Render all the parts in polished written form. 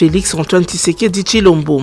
Félix-Antoine Tshisekedi Tshilombo.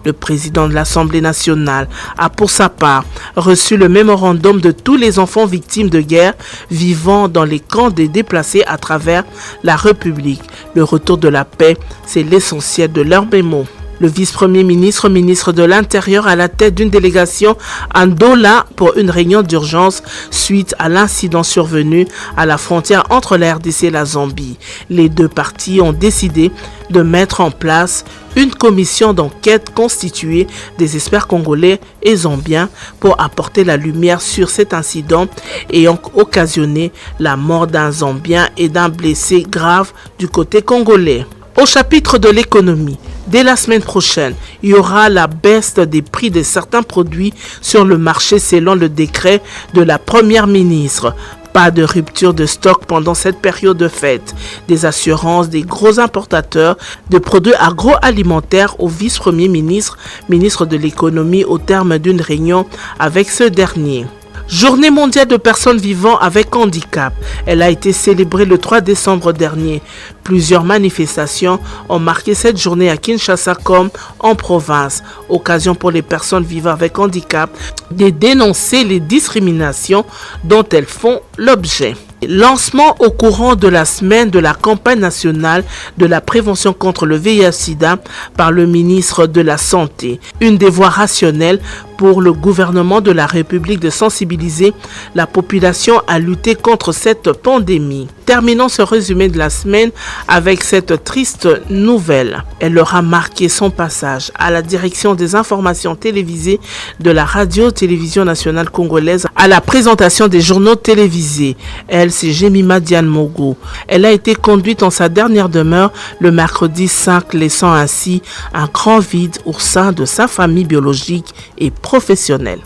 Le président de l'Assemblée nationale a pour sa part reçu le mémorandum de tous les enfants victimes de guerre vivant dans les camps des déplacés à travers la République. Le retour de la paix, c'est l'essentiel de leur mémo. Le vice-premier ministre, ministre de l'Intérieur à la tête d'une délégation à Ndola pour une réunion d'urgence suite à l'incident survenu à la frontière entre la RDC et la Zambie. Les deux parties ont décidé de mettre en place une commission d'enquête constituée des experts congolais et zambiens pour apporter la lumière sur cet incident ayant occasionné la mort d'un Zambien et d'un blessé grave du côté congolais. Au chapitre de l'économie, dès la semaine prochaine, il y aura la baisse des prix de certains produits sur le marché selon le décret de la première ministre. Pas de rupture de stock pendant cette période de fête. Des assurances des gros importateurs de produits agroalimentaires au vice-premier ministre, ministre de l'économie au terme d'une réunion avec ce dernier. Journée mondiale de personnes vivant avec handicap. Elle a été célébrée le 3 décembre dernier. Plusieurs manifestations ont marqué cette journée à Kinshasa comme en province. Occasion pour les personnes vivant avec handicap de dénoncer les discriminations dont elles font l'objet. Lancement au courant de la semaine de la campagne nationale de la prévention contre le VIH-Sida par le ministre de la Santé. Une des voies rationnelles pour le gouvernement de la République de sensibiliser la population à lutter contre cette pandémie. Terminons ce résumé de la semaine avec cette triste nouvelle. Elle aura marqué son passage à la direction des informations télévisées de la radio-télévision nationale congolaise à la présentation des journaux télévisés. Elle, c'est Jemima Diane Mogo. Elle a été conduite en sa dernière demeure le mercredi 5, laissant ainsi un grand vide au sein de sa famille biologique et professionnelle.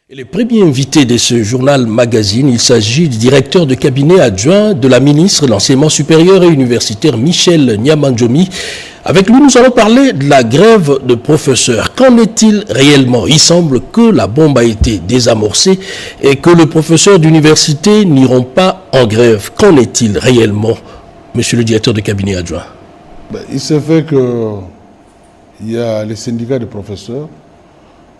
Le premier invité de ce journal magazine, il s'agit du directeur de cabinet adjoint de la ministre de l'Enseignement supérieur et universitaire Michel Niamandjomi. Avec lui, nous allons parler de la grève de professeurs. Qu'en est-il réellement? Il semble que la bombe a été désamorcée et que les professeurs d'université n'iront pas en grève. Qu'en est-il réellement, monsieur le directeur de cabinet adjoint? Il se fait qu'il y a les syndicats de professeurs.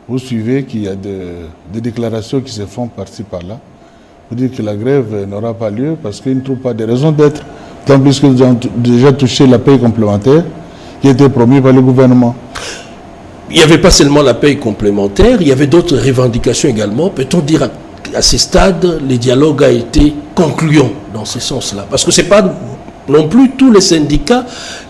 Vous suivez qu'il y a des déclarations qui se font par-ci par-là pour dire que la grève n'aura pas lieu parce qu'ils ne trouvent pas de raison d'être, tant plus qu'ils ont déjà touché la paye complémentaire qui était promise par le gouvernement. Il n'y avait pas seulement la paye complémentaire, il y avait d'autres revendications également. Peut-on dire à ce stade, le dialogue a été concluant dans ce sens-là? Parce que ce n'est pas non plus tous les syndicats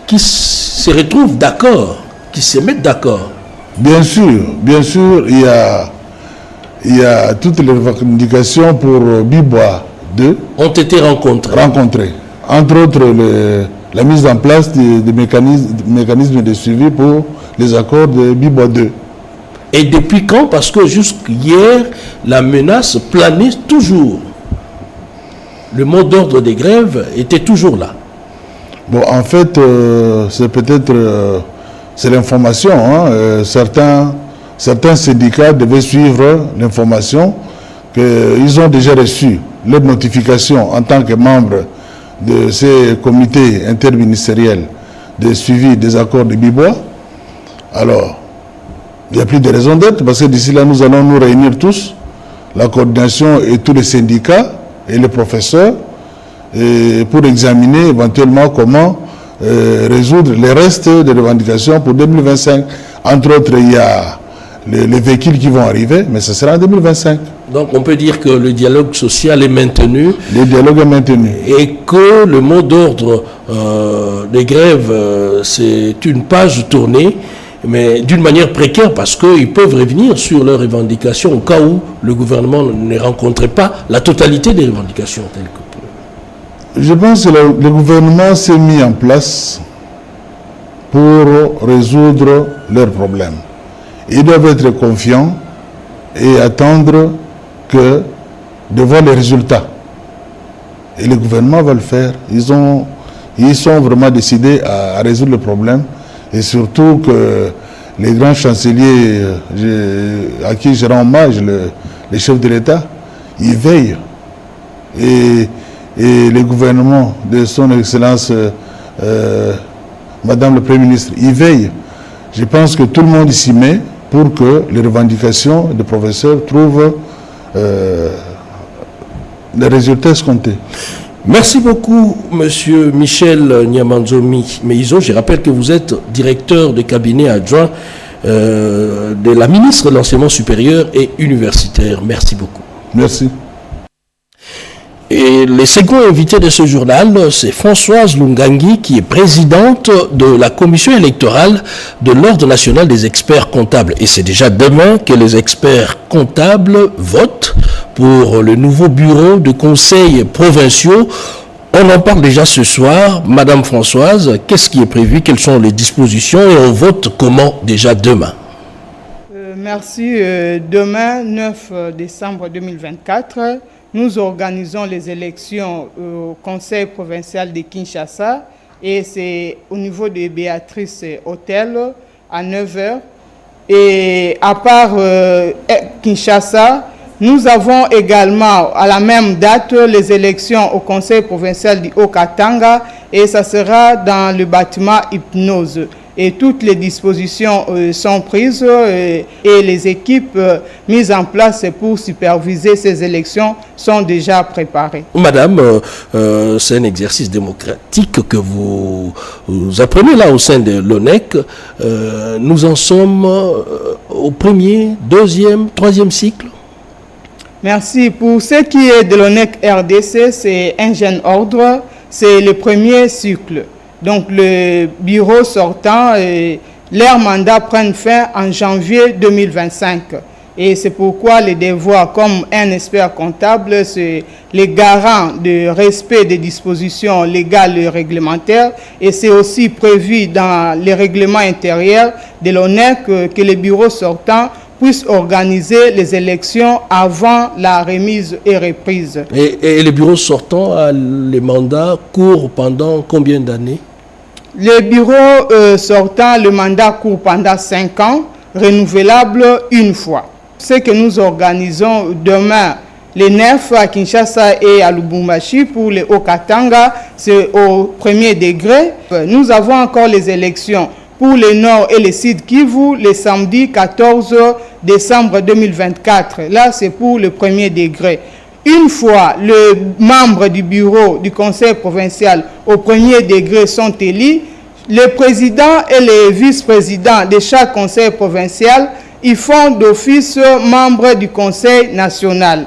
qui se retrouvent d'accord, qui se mettent d'accord. Bien sûr, il y a toutes les revendications pour Bibois 2 ont été rencontrées. Entre autres, la mise en place des mécanismes de suivi pour les accords de Bibois 2. Et depuis quand? Parce que jusqu'hier, la menace planait toujours. Le mot d'ordre des grèves était toujours là. Bon, en fait, c'est peut-être... c'est l'information. Certains syndicats devaient suivre l'information qu'ils ont déjà reçue, leur notification en tant que membres de ces comités interministériels de suivi des accords de Bibois. Alors, il n'y a plus de raison d'être parce que d'ici là, nous allons nous réunir tous, la coordination et tous les syndicats et les professeurs, et pour examiner éventuellement comment résoudre les restes des revendications pour 2025. Entre autres, il y a les véhicules qui vont arriver, mais ce sera en 2025. Donc on peut dire que le dialogue social est maintenu. Le dialogue est maintenu. Et que le mot d'ordre des grèves, c'est une page tournée, mais d'une manière précaire parce qu'ils peuvent revenir sur leurs revendications au cas où le gouvernement ne rencontrait pas la totalité des revendications telles que... Je pense que le gouvernement s'est mis en place pour résoudre leurs problèmes. Ils doivent être confiants et attendre de voir les résultats. Et le gouvernement va le faire. Ils sont vraiment décidés à résoudre le problème. Et surtout que les grands chanceliers à qui je rends hommage, les chefs de l'État, ils veillent. Et le gouvernement de son Excellence, Madame le Premier ministre, il veille. Je pense que tout le monde s'y met pour que les revendications des professeurs trouvent les résultats escomptés. Merci beaucoup, Monsieur Michel Nyamanzomi Meizo. Je rappelle que vous êtes directeur de cabinet adjoint de la ministre de l'Enseignement supérieur et universitaire. Merci beaucoup. Merci. Et le second invité de ce journal, c'est Françoise Lungangi, qui est présidente de la commission électorale de l'Ordre national des experts comptables. Et c'est déjà demain que les experts comptables votent pour le nouveau bureau de conseils provinciaux. On en parle déjà ce soir. Madame Françoise, qu'est-ce qui est prévu? Quelles sont les dispositions? Et on vote comment déjà demain? Merci. Demain, 9 décembre 2024, nous organisons les élections au Conseil provincial de Kinshasa et c'est au niveau de Béatrice Hôtel à 9h. Et à part Kinshasa, nous avons également à la même date les élections au Conseil provincial du Haut-Katanga et ça sera dans le bâtiment Hypnose. Et toutes les dispositions sont prises et les équipes mises en place pour superviser ces élections sont déjà préparées. Madame, c'est un exercice démocratique que vous apprenez là au sein de l'ONEC. Nous en sommes au premier, deuxième, troisième cycle. Merci. Pour ce qui est de l'ONEC RDC, c'est un jeune ordre, c'est le premier cycle. Donc le bureau sortant, leur mandat prend fin en janvier 2025. Et c'est pourquoi les devoirs comme un expert comptable, c'est les garants de respect des dispositions légales et réglementaires. Et c'est aussi prévu dans les règlements intérieurs de l'ONEC que les bureaux sortants puissent organiser les élections avant la remise et reprise. Et les bureaux sortants, les mandats courent pendant combien d'années? Les bureaux sortants, le mandat court pendant 5 ans, renouvelable une fois. Ce que nous organisons demain, les 9 à Kinshasa et à Lubumbashi pour les Haut-Katanga, c'est au premier degré. Nous avons encore les élections pour le Nord et le Sud Kivu, le samedi 14 décembre 2024. Là, c'est pour le premier degré. Une fois les membres du bureau du conseil provincial au premier degré sont élus, les présidents et les vice-présidents de chaque conseil provincial, ils font d'office membres du conseil national.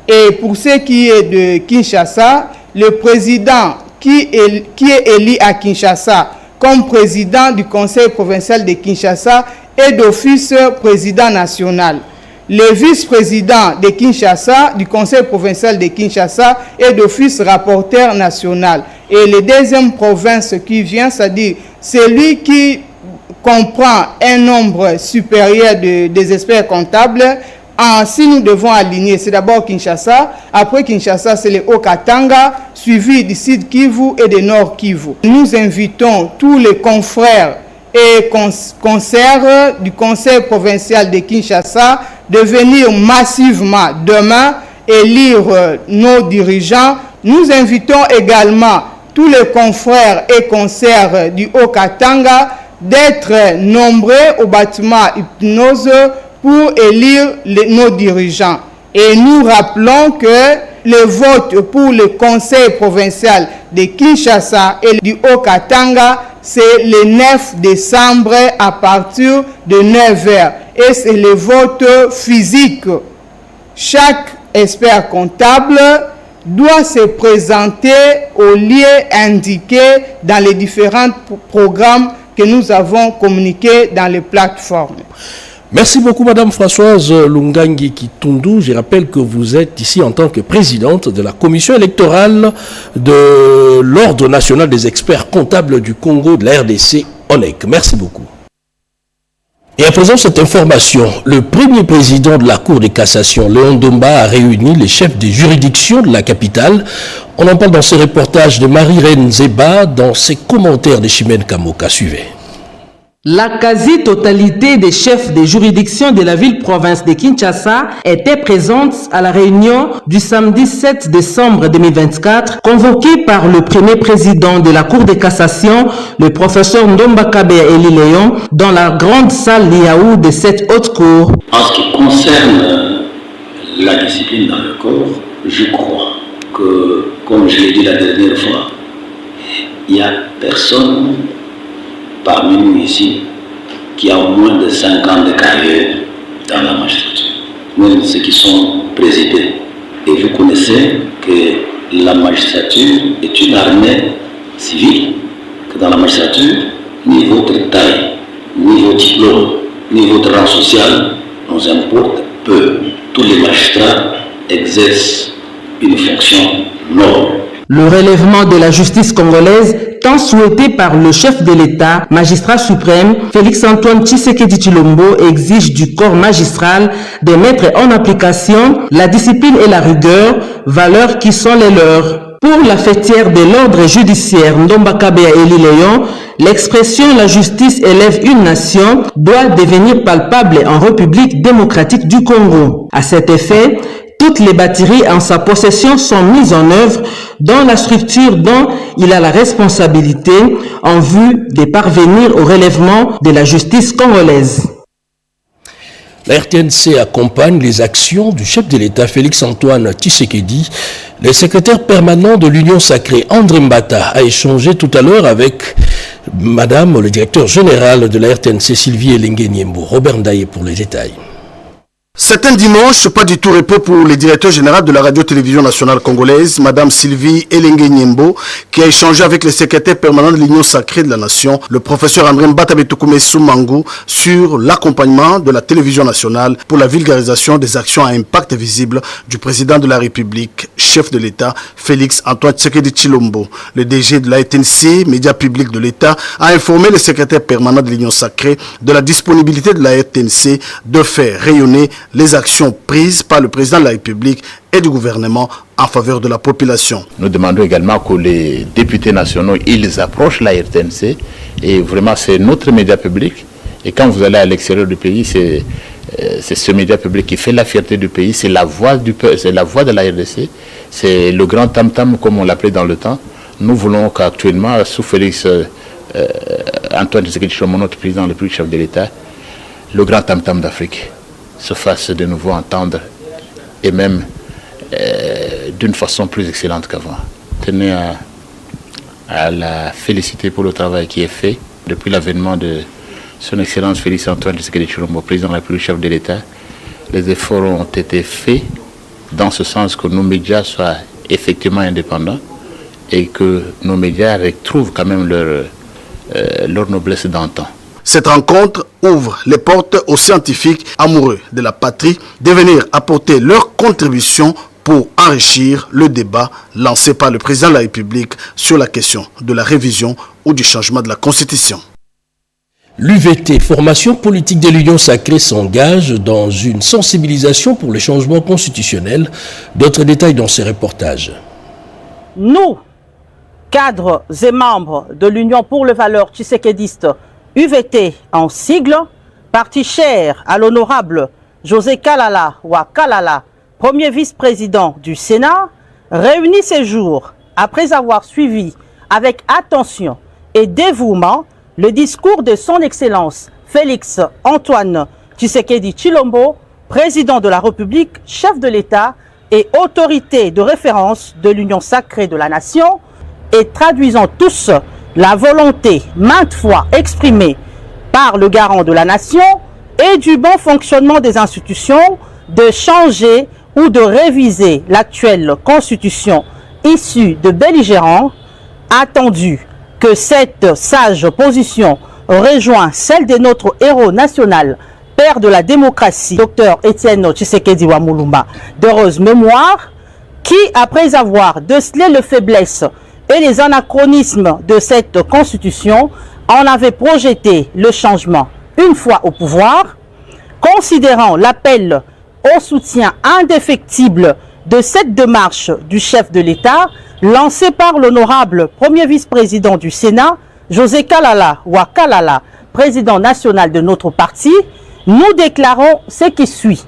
Et pour ce qui est de Kinshasa, le président qui est élu à Kinshasa comme président du conseil provincial de Kinshasa est d'office président national. Le vice-président de Kinshasa, du conseil provincial de Kinshasa, est d'office rapporteur national. Et les deuxième province qui vient, c'est-à-dire celui qui comprend un nombre supérieur des experts comptables, si nous devons aligner, c'est d'abord Kinshasa, après Kinshasa, c'est le Haut-Katanga, suivi du Sud Kivu et du Nord Kivu. Nous invitons tous les confrères et concerts du conseil provincial de Kinshasa de venir massivement demain élire nos dirigeants. Nous invitons également tous les confrères et concerts du Haut-Katanga d'être nombreux au bâtiment Hypnose pour élire nos dirigeants. Et nous rappelons que le vote pour le conseil provincial de Kinshasa et du Haut-Katanga, c'est le 9 décembre à partir de 9h. Et c'est le vote physique. Chaque expert comptable doit se présenter au lieu indiqué dans les différents programmes que nous avons communiqués dans les plateformes. Merci beaucoup, Madame Françoise Lungangi Kitundu. Je rappelle que vous êtes ici en tant que présidente de la commission électorale de l'Ordre national des experts comptables du Congo de la RDC, ONEC. Merci beaucoup. Et à présent, cette information, le premier président de la Cour de cassation, Léon Domba, a réuni les chefs des juridictions de la capitale. On en parle dans ce reportage de Marie-Reine Zeba, dans ses commentaires de Chimène Kamoka. Suivez. La quasi-totalité des chefs des juridictions de la ville-province de Kinshasa étaient présentes à la réunion du samedi 7 décembre 2024, convoquée par le premier président de la Cour de cassation, le professeur Ndomba Kabea Eli Léon, dans la grande salle Liaou de cette haute cour. En ce qui concerne la discipline dans le corps, je crois que, comme je l'ai dit la dernière fois, il n'y a personne parmi nous ici qui a moins de 5 ans de carrière dans la magistrature, même ceux qui sont présidés. Et vous connaissez que la magistrature est une armée civile, que dans la magistrature, ni votre taille, ni votre diplôme, ni votre rang social nous importe peu. Tous les magistrats exercent une fonction noble. Le relèvement de la justice congolaise, tant souhaité par le chef de l'État, magistrat suprême, Félix-Antoine Tshisekedi Tshilombo, exige du corps magistral de mettre en application la discipline et la rigueur, valeurs qui sont les leurs. Pour la fêtière de l'ordre judiciaire Ndomba Kabea Eli Léon, l'expression « la justice élève une nation » doit devenir palpable en République démocratique du Congo. À cet effet, toutes les batteries en sa possession sont mises en œuvre dans la structure dont il a la responsabilité en vue de parvenir au relèvement de la justice congolaise. La RTNC accompagne les actions du chef de l'État Félix-Antoine Tshisekedi. Le secrétaire permanent de l'Union sacrée André Mbata a échangé tout à l'heure avec Madame le directeur général de la RTNC Sylvie Elengue Niembo. Robert Ndaye pour les détails. C'est un dimanche, pas du tout repos pour le directeur général de la radio-télévision nationale congolaise, Madame Sylvie Elengue Niembo, qui a échangé avec le secrétaire permanent de l'Union sacrée de la nation, le professeur André Mbata Betoukoumé Soumangu, sur l'accompagnement de la télévision nationale pour la vulgarisation des actions à impact visible du président de la République, chef de l'État, Félix-Antoine Tshisekedi Tshilombo. Le DG de la RTNC, média public de l'État, a informé le secrétaire permanent de l'Union sacrée de la disponibilité de la RTNC de faire rayonner les actions prises par le président de la République et du gouvernement en faveur de la population. Nous demandons également que les députés nationaux, ils approchent la RTNC et vraiment c'est notre média public. Et quand vous allez à l'extérieur du pays, c'est ce média public qui fait la fierté du pays, c'est la voix du peuple, c'est la voix de la RDC, c'est le grand tam-tam comme on l'appelait dans le temps. Nous voulons qu'actuellement, sous Félix Antoine Tshisekedi Tshilombo, notre président, le plus chef de l'État, le grand tam-tam d'Afrique se fasse de nouveau entendre et même d'une façon plus excellente qu'avant. Je tenais à la féliciter pour le travail qui est fait depuis l'avènement de son Excellence Félix Antoine Tshisekedi Tshilombo, président de la République, chef de l'État. Les efforts ont été faits dans ce sens que nos médias soient effectivement indépendants et que nos médias retrouvent quand même leur noblesse d'antan. Cette rencontre ouvre les portes aux scientifiques amoureux de la patrie de venir apporter leur contribution pour enrichir le débat lancé par le président de la République sur la question de la révision ou du changement de la Constitution. L'UVT, formation politique de l'Union sacrée, s'engage dans une sensibilisation pour les changements constitutionnels. D'autres détails dans ces reportages. Nous, cadres et membres de l'Union pour les valeurs tshisekédistes, UVT en sigle, parti cher à l'honorable José Kalala Wakalala, premier vice-président du Sénat, réunit ces jours après avoir suivi avec attention et dévouement le discours de son Excellence Félix Antoine Tshisekedi Tshilombo, président de la République, chef de l'État et autorité de référence de l'Union sacrée de la nation, et traduisant tous la volonté maintes fois exprimée par le garant de la nation et du bon fonctionnement des institutions de changer ou de réviser l'actuelle constitution issue de belligérants, attendu que cette sage position rejoint celle de notre héros national, père de la démocratie, Dr Étienne Tshisekedi Wamulumba, d'heureuse mémoire, qui, après avoir décelé les faiblesses et les anachronismes de cette constitution, en avait projeté le changement une fois au pouvoir, considérant l'appel au soutien indéfectible de cette démarche du chef de l'État, lancée par l'honorable premier vice-président du Sénat, José Kalala Wakalala, président national de notre parti, nous déclarons ce qui suit.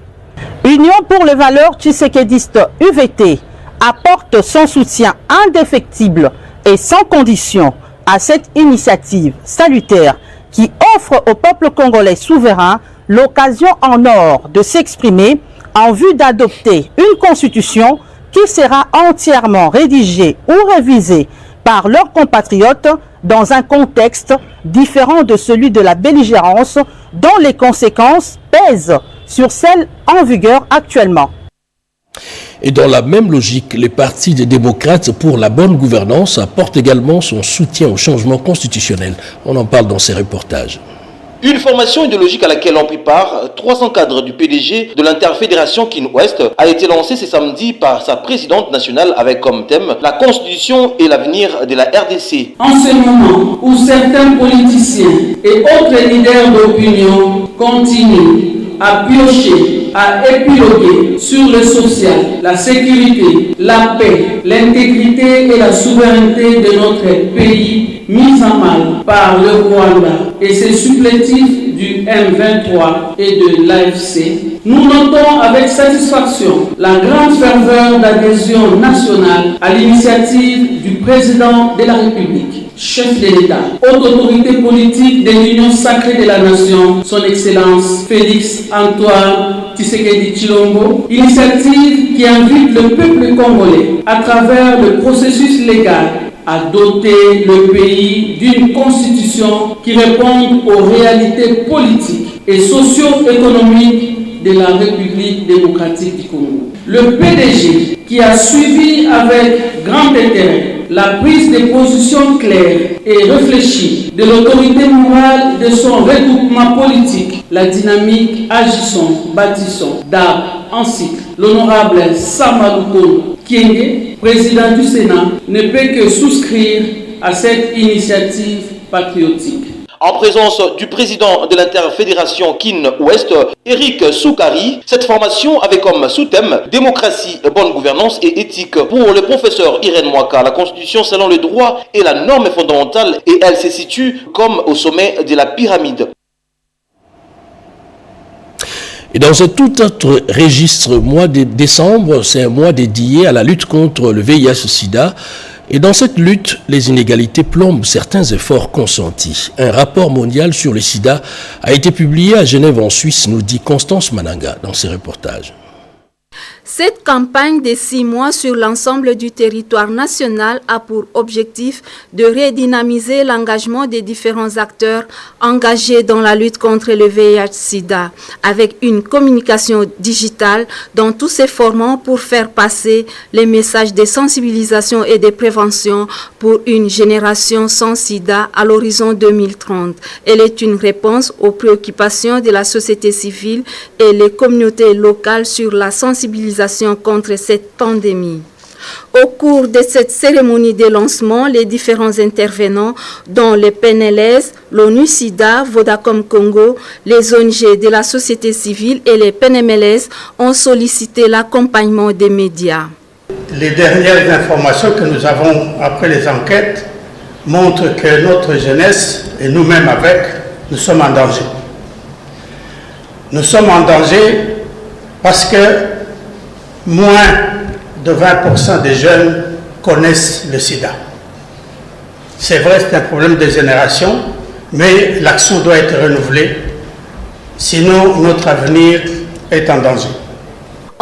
Union pour les valeurs tshisekédistes UVT apporte son soutien indéfectible et sans condition à cette initiative salutaire qui offre au peuple congolais souverain l'occasion en or de s'exprimer en vue d'adopter une constitution qui sera entièrement rédigée ou révisée par leurs compatriotes dans un contexte différent de celui de la belligérance dont les conséquences pèsent sur celles en vigueur actuellement. Et dans la même logique, le Parti des démocrates pour la bonne gouvernance apporte également son soutien au changement constitutionnel. On en parle dans ces reportages. Une formation idéologique à laquelle ont pris part 300 cadres du PDG de l'interfédération Kin-Ouest a été lancée ce samedi par sa présidente nationale avec comme thème la Constitution et l'avenir de la RDC. En ce moment où certains politiciens et autres leaders d'opinion continuent à piocher, à épiloguer sur le social, la sécurité, la paix, l'intégrité et la souveraineté de notre pays mis en mal par le Rwanda et ses supplétifs du M23 et de l'AFC, nous notons avec satisfaction la grande ferveur d'adhésion nationale à l'initiative du président de la République, chef de l'État, haute autorité politique de l'Union sacrée de la nation, son Excellence Félix Antoine Tshisekedi Tshilombo, initiative qui invite le peuple congolais à travers le processus légal à doter le pays d'une constitution qui réponde aux réalités politiques et socio-économiques de la République démocratique du Congo. Le PDG, qui a suivi avec grand intérêt la prise de position claire et réfléchie de l'autorité morale de son regroupement politique, la dynamique agissons, bâtissons d'arbre en cycle, l'honorable Samaluko Kienge, président du Sénat, ne peut que souscrire à cette initiative patriotique. En présence du président de l'interfédération Kin-Ouest, Eric Soukari, cette formation avait comme sous-thème « Démocratie, bonne gouvernance et éthique ». Pour le professeur Irène Mwaka, la Constitution selon le droit est la norme fondamentale et elle se situe comme au sommet de la pyramide. Et dans un tout autre registre, mois de décembre, c'est un mois dédié à la lutte contre le VIH-Sida. Et dans cette lutte, les inégalités plombent certains efforts consentis. Un rapport mondial sur le sida a été publié à Genève en Suisse, nous dit Constance Mananga dans ses reportages. Cette campagne de 6 mois sur l'ensemble du territoire national a pour objectif de redynamiser l'engagement des différents acteurs engagés dans la lutte contre le VIH-Sida avec une communication digitale dans tous ses formats pour faire passer les messages de sensibilisation et de prévention pour une génération sans sida à l'horizon 2030. Elle est une réponse aux préoccupations de la société civile et les communautés locales sur la sensibilisation contre cette pandémie. Au cours de cette cérémonie de lancement, les différents intervenants, dont le PNLS, l'ONU-SIDA, Vodacom Congo, les ONG de la société civile et les PNMLS, ont sollicité l'accompagnement des médias. Les dernières informations que nous avons après les enquêtes montrent que notre jeunesse, et nous-mêmes avec, nous sommes en danger. Nous sommes en danger parce que moins de 20% des jeunes connaissent le sida. C'est vrai, c'est un problème de génération, mais l'action doit être renouvelée, sinon notre avenir est en danger.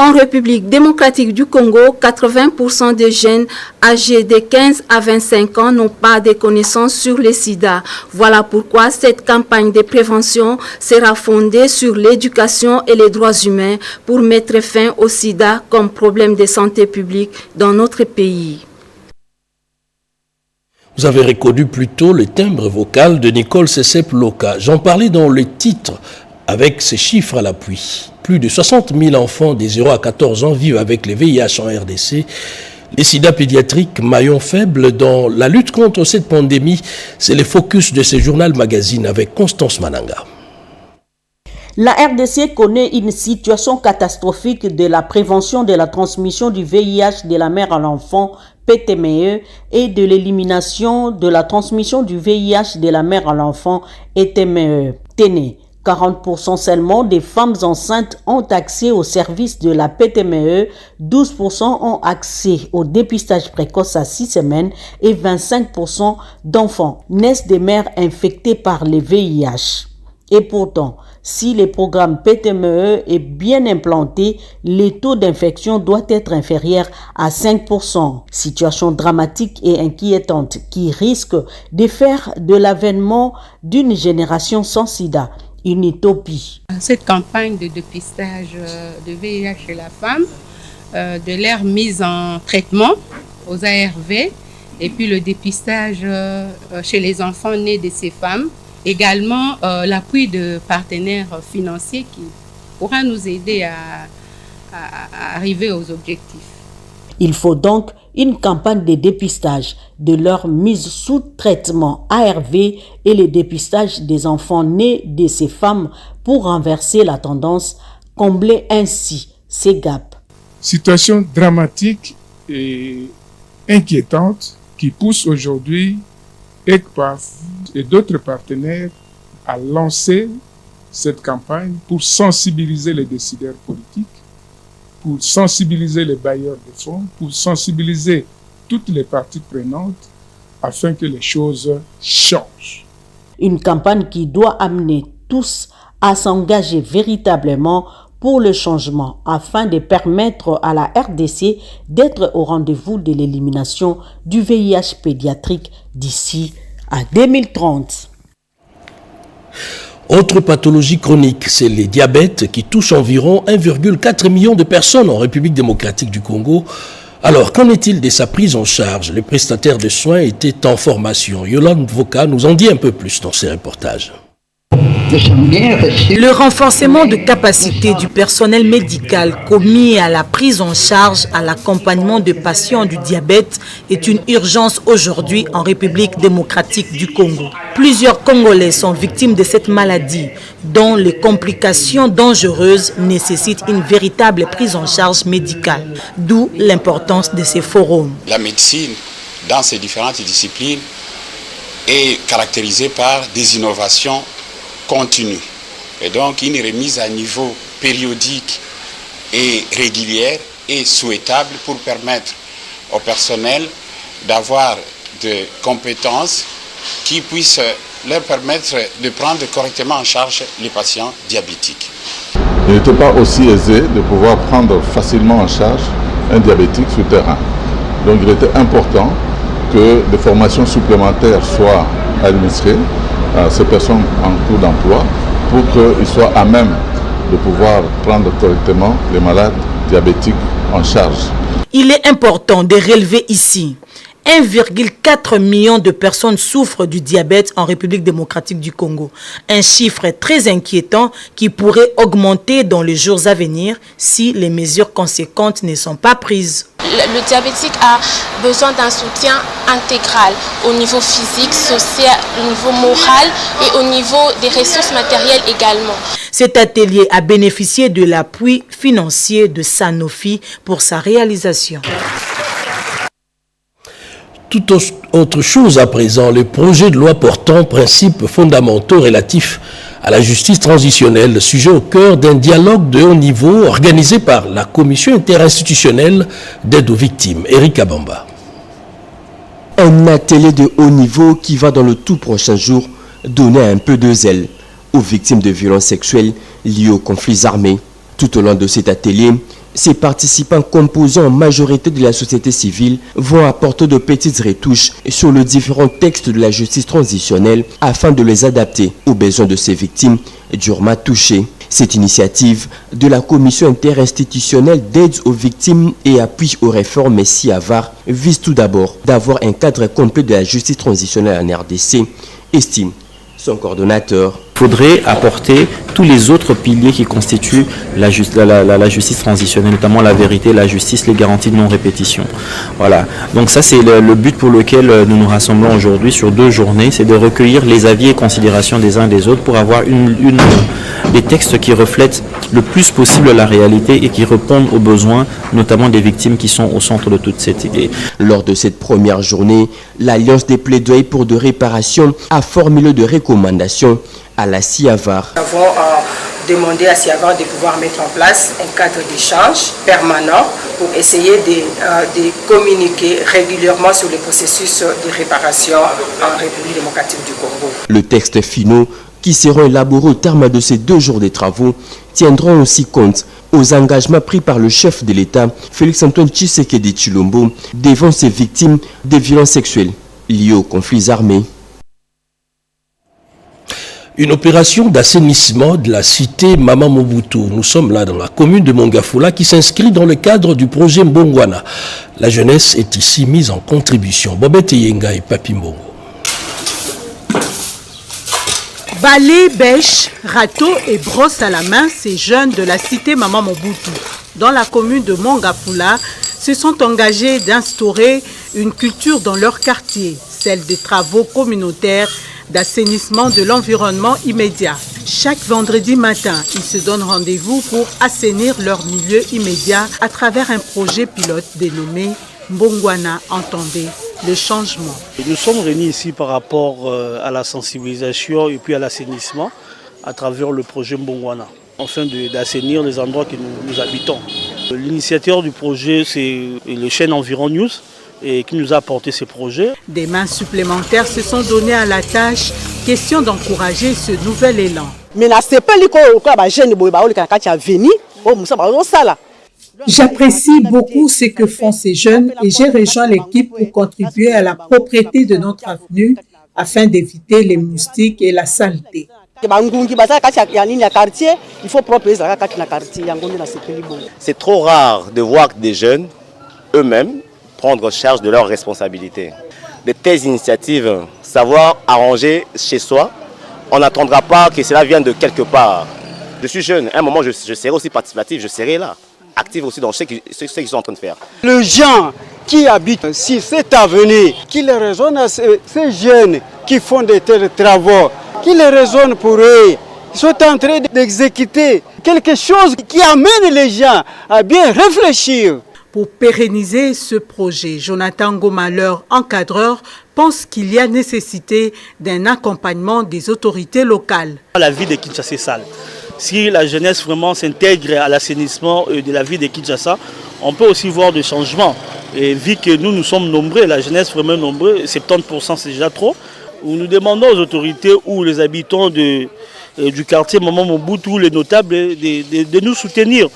En République démocratique du Congo, 80% des jeunes âgés de 15 à 25 ans n'ont pas de connaissances sur le sida. Voilà pourquoi cette campagne de prévention sera fondée sur l'éducation et les droits humains pour mettre fin au sida comme problème de santé publique dans notre pays. Vous avez reconnu plus tôt le timbre vocal de Nicole Sesep-Loka. J'en parlais dans le titre avec ces chiffres à l'appui. Plus de 60 000 enfants des 0 à 14 ans vivent avec les VIH en RDC. Les sida pédiatriques, maillon faible dans la lutte contre cette pandémie, c'est le focus de ce journal magazine avec Constance Mananga. La RDC connaît une situation catastrophique de la prévention de la transmission du VIH de la mère à l'enfant PTME et de l'élimination de la transmission du VIH de la mère à l'enfant ETME. 40% seulement des femmes enceintes ont accès au service de la PTME, 12% ont accès au dépistage précoce à 6 semaines et 25% d'enfants naissent des mères infectées par le VIH. Et pourtant, si le programme PTME est bien implanté, le taux d'infection doit être inférieur à 5%. Situation dramatique et inquiétante qui risque de faire de l'avènement d'une génération sans sida une utopie. Cette campagne de dépistage de VIH chez la femme, de leur mise en traitement aux ARV et puis le dépistage chez les enfants nés de ces femmes, également l'appui de partenaires financiers qui pourra nous aider à arriver aux objectifs. Il faut donc une campagne de dépistage de leur mise sous traitement ARV et le dépistage des enfants nés de ces femmes pour renverser la tendance, combler ainsi ces gaps. Situation dramatique et inquiétante qui pousse aujourd'hui ECPAF et d'autres partenaires à lancer cette campagne pour sensibiliser les décideurs politiques, pour sensibiliser les bailleurs de fonds, pour sensibiliser toutes les parties prenantes afin que les choses changent. Une campagne qui doit amener tous à s'engager véritablement pour le changement afin de permettre à la RDC d'être au rendez-vous de l'élimination du VIH pédiatrique d'ici à 2030. Autre pathologie chronique, c'est le diabète qui touche environ 1,4 million de personnes en République démocratique du Congo. Alors, qu'en est-il de sa prise en charge? Les prestataires de soins étaient en formation. Yolande Voka nous en dit un peu plus dans ses reportages. Le renforcement de capacité du personnel médical commis à la prise en charge à l'accompagnement de patients du diabète est une urgence aujourd'hui en République démocratique du Congo. Plusieurs Congolais sont victimes de cette maladie, dont les complications dangereuses nécessitent une véritable prise en charge médicale, d'où l'importance de ces forums. La médecine, dans ses différentes disciplines, est caractérisée par des innovations continue. Et donc une remise à niveau périodique et régulière est souhaitable pour permettre au personnel d'avoir des compétences qui puissent leur permettre de prendre correctement en charge les patients diabétiques. Il n'était pas aussi aisé de pouvoir prendre facilement en charge un diabétique sur terrain. Donc il était important que des formations supplémentaires soient administrées à ces personnes en cours d'emploi pour qu'ils soient à même de pouvoir prendre correctement les malades diabétiques en charge. Il est important de relever ici 1,4 million de personnes souffrent du diabète en République démocratique du Congo. Un chiffre très inquiétant qui pourrait augmenter dans les jours à venir si les mesures conséquentes ne sont pas prises. Le diabétique a besoin d'un soutien intégral au niveau physique, social, au niveau moral et au niveau des ressources matérielles également. Cet atelier a bénéficié de l'appui financier de Sanofi pour sa réalisation. Tout autre chose à présent, le projet de loi portant principes fondamentaux relatifs à la justice transitionnelle, sujet au cœur d'un dialogue de haut niveau organisé par la Commission interinstitutionnelle d'aide aux victimes. Eric Abamba. Un atelier de haut niveau qui va dans le tout prochain jour donner un peu de zèle aux victimes de violences sexuelles liées aux conflits armés. Tout au long de cet atelier, ces participants composant en majorité de la société civile vont apporter de petites retouches sur les différents textes de la justice transitionnelle afin de les adapter aux besoins de ces victimes durement touchées. Cette initiative de la Commission interinstitutionnelle d'aide aux victimes et appui aux réformes SIAVAR vise tout d'abord d'avoir un cadre complet de la justice transitionnelle en RDC, estime son coordonnateur. Il faudrait apporter tous les autres piliers qui constituent la justice transitionnelle, notamment la vérité, la justice, les garanties de non-répétition. Voilà. Donc ça, c'est le but pour lequel nous nous rassemblons aujourd'hui sur 2 journées, c'est de recueillir les avis et considérations des uns et des autres pour avoir des textes qui reflètent le plus possible la réalité et qui répondent aux besoins, notamment des victimes qui sont au centre de toute cette idée. Lors de cette première journée, l'Alliance des plaidoyers pour de réparation a formulé de recommandations à la CIAVAR. Nous avons demandé à CIAVAR de pouvoir mettre en place un cadre d'échange permanent pour essayer de communiquer régulièrement sur le processus de réparation en République démocratique du Congo. Le texte final, qui seront élaborés au terme de ces 2 jours de travaux, tiendront aussi compte aux engagements pris par le chef de l'État, Félix-Antoine Tshisekedi Tshilombo, devant ces victimes de violences sexuelles liées aux conflits armés. Une opération d'assainissement de la cité Mama Mobutu. Nous sommes là dans la commune de Mongafula qui s'inscrit dans le cadre du projet Mbongwana. La jeunesse est ici mise en contribution. Bobette Yenga et Papi Mbongo. Balai, bêche, râteau et brosse à la main, ces jeunes de la cité Mama Mobutu, dans la commune de Mongafula, se sont engagés d'instaurer une culture dans leur quartier, celle des travaux communautaires d'assainissement de l'environnement immédiat. Chaque vendredi matin, ils se donnent rendez-vous pour assainir leur milieu immédiat à travers un projet pilote dénommé Mbongwana, entendez le changement. Nous sommes réunis ici par rapport à la sensibilisation et puis à l'assainissement à travers le projet Mbongwana, afin d'assainir les endroits que nous habitons. L'initiateur du projet, c'est le chaîne Environ News, et qui nous a apporté ces projets. Des mains supplémentaires se sont données à la tâche, question d'encourager ce nouvel élan. J'apprécie beaucoup ce que font ces jeunes et j'ai rejoint l'équipe pour contribuer à la propreté de notre avenue afin d'éviter les moustiques et la saleté. C'est trop rare de voir des jeunes eux-mêmes prendre charge de leurs responsabilités. De telles initiatives, savoir arranger chez soi, on n'attendra pas que cela vienne de quelque part. Je suis jeune, à un moment je serai aussi participatif, je serai là, actif aussi dans ce qu'ils sont en train de faire. Les gens qui habitent sur cette avenue, qui les raisonnent à ces jeunes qui font de tels travaux, qui les raisonnent pour eux, ils sont en train d'exécuter quelque chose qui amène les gens à bien réfléchir. Pour pérenniser ce projet, Jonathan Ngoma, leur encadreur, pense qu'il y a nécessité d'un accompagnement des autorités locales. La ville de Kinshasa est sale. Si la jeunesse vraiment s'intègre à l'assainissement de la ville de Kinshasa, on peut aussi voir des changements. Et vu que nous sommes nombreux, la jeunesse vraiment nombreux, 70% c'est déjà trop, nous demandons aux autorités ou les habitants du quartier Mama Mobutu, les notables, de nous soutenir.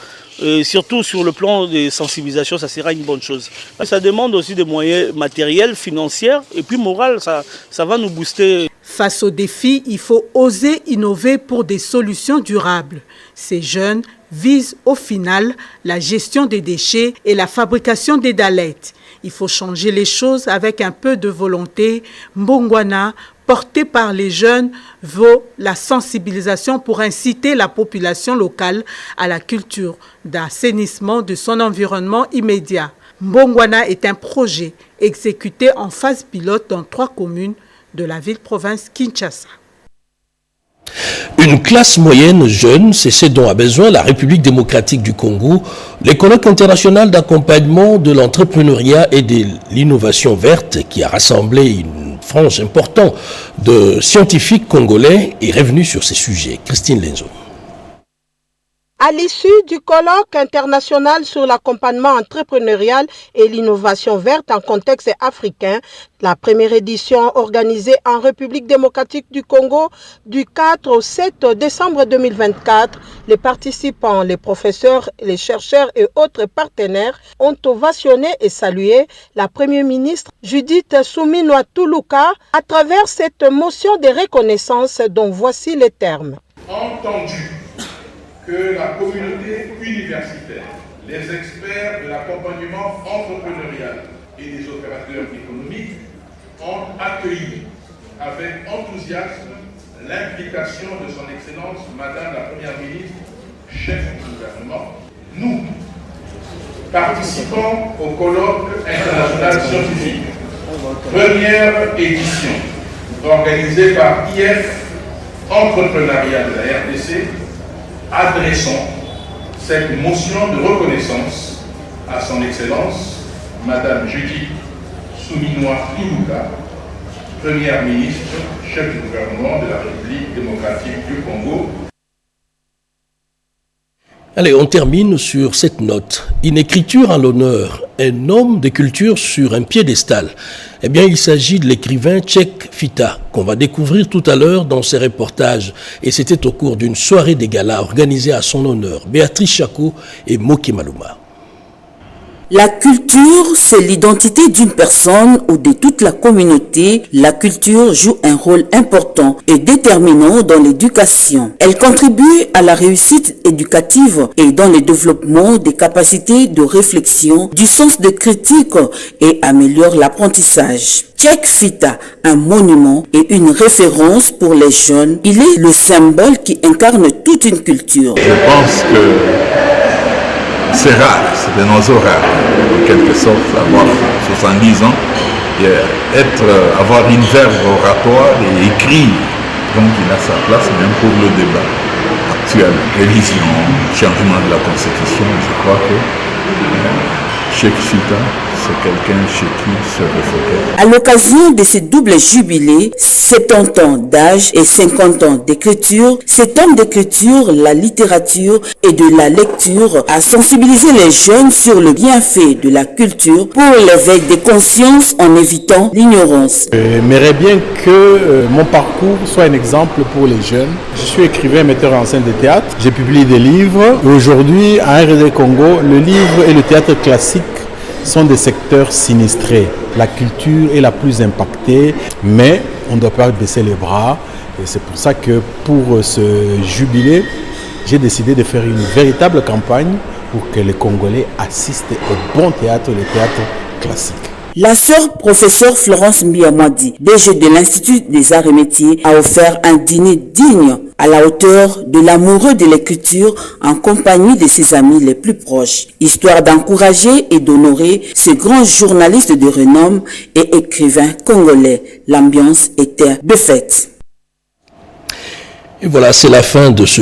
Surtout sur le plan de sensibilisation, ça sera une bonne chose. Ça demande aussi des moyens matériels, financiers et puis moraux, ça va nous booster. Face aux défis, il faut oser innover pour des solutions durables. Ces jeunes visent au final la gestion des déchets et la fabrication des dallettes. Il faut changer les choses avec un peu de volonté. Mbongwana, porté par les jeunes, vaut la sensibilisation pour inciter la population locale à la culture d'assainissement de son environnement immédiat. Mbongwana est un projet exécuté en phase pilote dans 3 communes de la ville-province Kinshasa. Une classe moyenne jeune, c'est ce dont a besoin la République démocratique du Congo. Le colloque international d'accompagnement de l'entrepreneuriat et de l'innovation verte qui a rassemblé une frange importante de scientifiques congolais est revenu sur ces sujets. Christine Lenzo. À l'issue du colloque international sur l'accompagnement entrepreneurial et l'innovation verte en contexte africain, la première édition organisée en République démocratique du Congo du 4 au 7 décembre 2024, les participants, les professeurs, les chercheurs et autres partenaires ont ovationné et salué la Première ministre Judith Suminwa Tuluka à travers cette motion de reconnaissance dont voici les termes. Entendu que la communauté universitaire, les experts de l'accompagnement entrepreneurial et les opérateurs économiques ont accueilli avec enthousiasme l'implication de son Excellence Madame la Première ministre, chef du gouvernement. Nous, participants au colloque international scientifique, première édition organisée par IF Entrepreneuriat de la RDC, adressons cette motion de reconnaissance à son Excellence, Madame Judith Souminois Toulouka, Première ministre, chef du gouvernement de la République démocratique du Congo. Allez, on termine sur cette note. Une écriture en l'honneur, un homme de culture sur un piédestal. Eh bien, il s'agit de l'écrivain Tchèque Fita, qu'on va découvrir tout à l'heure dans ses reportages. Et c'était au cours d'une soirée des galas organisée à son honneur. Béatrice Chako et Moki Maluma. La culture, c'est l'identité d'une personne ou de toute la communauté. La culture joue un rôle important et déterminant dans l'éducation. Elle contribue à la réussite éducative et dans le développement des capacités de réflexion, du sens de critique et améliore l'apprentissage. Tchèque Fita, un monument et une référence pour les jeunes, il est le symbole qui incarne toute une culture. Je pense que c'est rare, c'est un oiseau rare, en quelque sorte, avoir 70 ans et avoir une verve oratoire et écrire. Donc il a sa place même pour le débat actuel. Révision, changement de la Constitution, je crois que Tchèque Fita, c'est quelqu'un chez qui se réfléchit. À l'occasion de ce double jubilé, 70 ans d'âge et 50 ans d'écriture, cet homme d'écriture, la littérature et de la lecture a sensibilisé les jeunes sur le bienfait de la culture pour l'éveil des consciences en évitant l'ignorance. J'aimerais bien que mon parcours soit un exemple pour les jeunes. Je suis écrivain, metteur en scène de théâtre. J'ai publié des livres. Aujourd'hui, à RD Congo, le livre et le théâtre classique sont des secteurs sinistrés. La culture est la plus impactée, mais on ne doit pas baisser les bras. Et c'est pour ça que pour ce jubilé, j'ai décidé de faire une véritable campagne pour que les Congolais assistent au bon théâtre, le théâtre classique. La sœur professeure Florence Mbiamadi, DG de l'Institut des Arts et Métiers, a offert un dîner digne à la hauteur de l'amoureux de l'écriture en compagnie de ses amis les plus proches, histoire d'encourager et d'honorer ce grand journaliste de renom et écrivain congolais. L'ambiance était de fête. Et voilà, c'est la fin de ce